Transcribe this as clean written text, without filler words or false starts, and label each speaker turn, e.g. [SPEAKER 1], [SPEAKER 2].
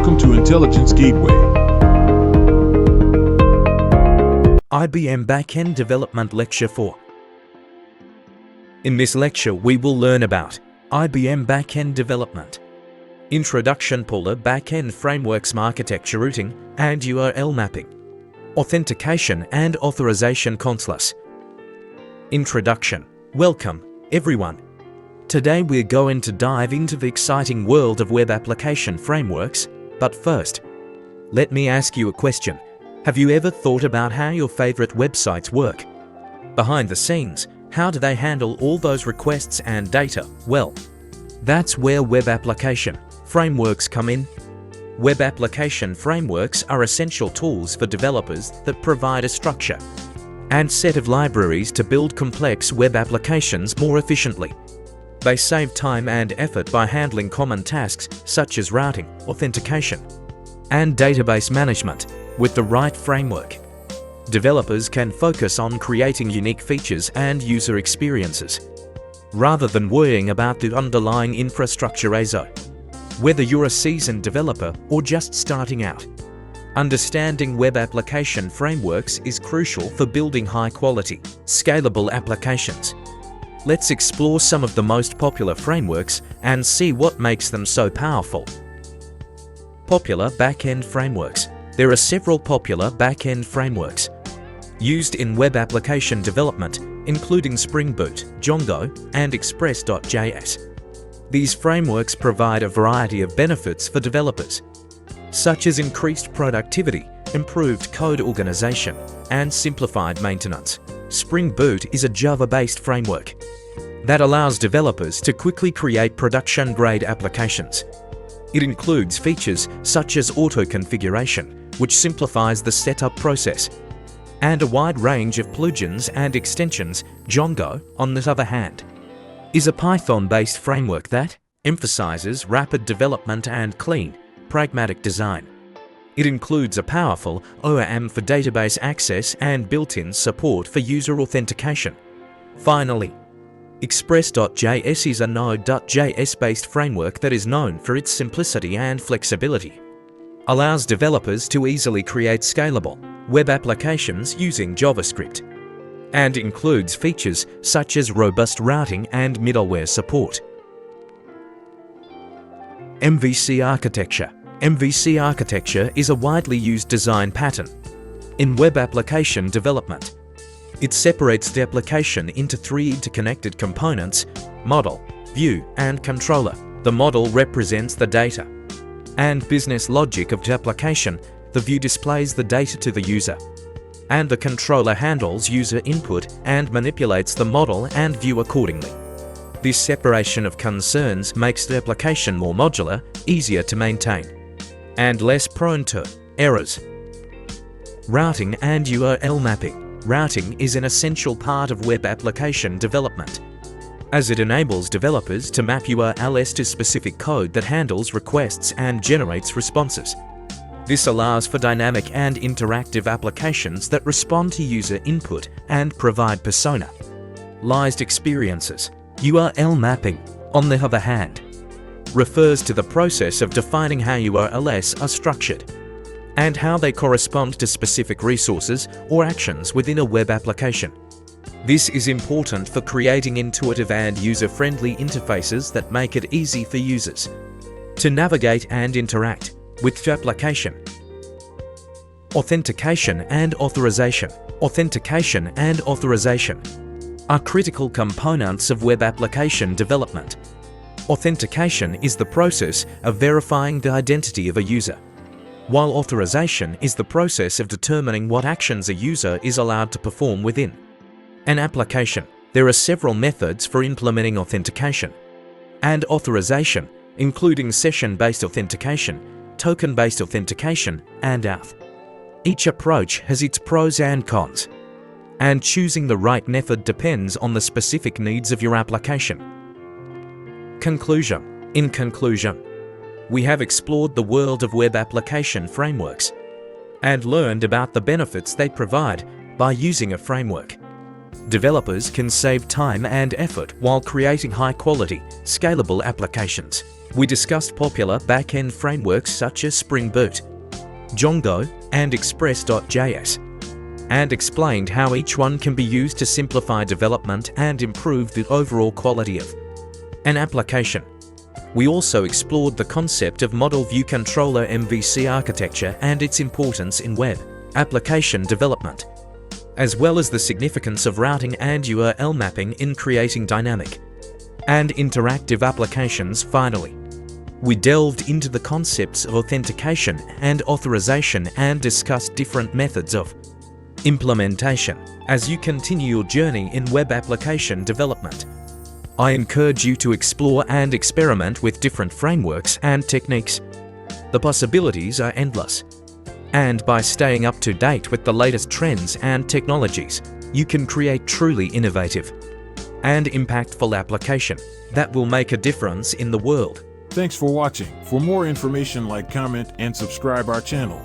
[SPEAKER 1] Welcome to Intelligence Gateway.
[SPEAKER 2] IBM Backend Development Lecture 4. In this lecture, we will learn about IBM Backend Development, Introduction Polar Backend Frameworks Architecture Routing and URL Mapping, Authentication and Authorization Consuls. Introduction. Welcome, everyone. Today we're going to dive into the exciting world of web application frameworks, but first, let me ask you a question. Have you ever thought about how your favorite websites work? Behind the scenes, how do they handle all those requests and data? Well, that's where web application frameworks come in. Web application frameworks are essential tools for developers that provide a structure and set of libraries to build complex web applications more efficiently. They save time and effort by handling common tasks such as routing, authentication, and database management. With the right framework, developers can focus on creating unique features and user experiences, rather than worrying about the underlying infrastructure ASO. Whether you're a seasoned developer or just starting out, understanding web application frameworks is crucial for building high-quality, scalable applications. Let's explore some of the most popular frameworks and see what makes them so powerful. Popular backend frameworks. There are several popular backend frameworks used in web application development, including Spring Boot, Django, and Express.js. These frameworks provide a variety of benefits for developers, such as increased productivity, improved code organization, and simplified maintenance. Spring Boot is a Java-based framework that allows developers to quickly create production-grade applications. It includes features such as auto-configuration, which simplifies the setup process, and a wide range of plugins and extensions. Django, on the other hand, is a Python-based framework that emphasizes rapid development and clean, pragmatic design. It includes a powerful ORM for database access and built-in support for user authentication. Finally, Express.js is a Node.js-based framework that is known for its simplicity and flexibility. Allows developers to easily create scalable web applications using JavaScript, and includes features such as robust routing and middleware support. MVC architecture. MVC architecture is a widely used design pattern in web application development. It separates the application into three interconnected components: model, view, and controller. The model represents the data and business logic of the application. The view displays the data to the user, and the controller handles user input and manipulates the model and view accordingly. This separation of concerns makes the application more modular, easier to maintain, and less prone to errors. Routing and URL mapping. Routing is an essential part of web application development, as it enables developers to map URLs to specific code that handles requests and generates responses. This allows for dynamic and interactive applications that respond to user input and provide personalized experiences. URL mapping, on the other hand, refers to the process of defining how URLs are structured and how they correspond to specific resources or actions within a web application. This is important for creating intuitive and user-friendly interfaces that make it easy for users to navigate and interact with the application. Authentication and authorization. Authentication and authorization are critical components of web application development. Authentication is the process of verifying the identity of a user, while authorization is the process of determining what actions a user is allowed to perform within an application. There are several methods for implementing authentication and authorization, including session-based authentication, token-based authentication, and auth. Each approach has its pros and cons, and choosing the right method depends on the specific needs of your application. Conclusion. In conclusion, we have explored the world of web application frameworks and learned about the benefits they provide by using a framework. Developers can save time and effort while creating high-quality, scalable applications. We discussed popular back-end frameworks such as Spring Boot, Django, and Express.js, and explained how each one can be used to simplify development and improve the overall quality of an application. We also explored the concept of Model View Controller MVC architecture and its importance in web application development, as well as the significance of routing and URL mapping in creating dynamic and interactive applications. Finally, we delved into the concepts of authentication and authorization and discussed different methods of implementation as you continue your journey in web application development. I encourage you to explore and experiment with different frameworks and techniques. The possibilities are endless. And by staying up to date with the latest trends and technologies, you can create truly innovative and impactful application that will make a difference in the world.
[SPEAKER 1] Thanks for watching. For more information, like, comment, and subscribe our channel.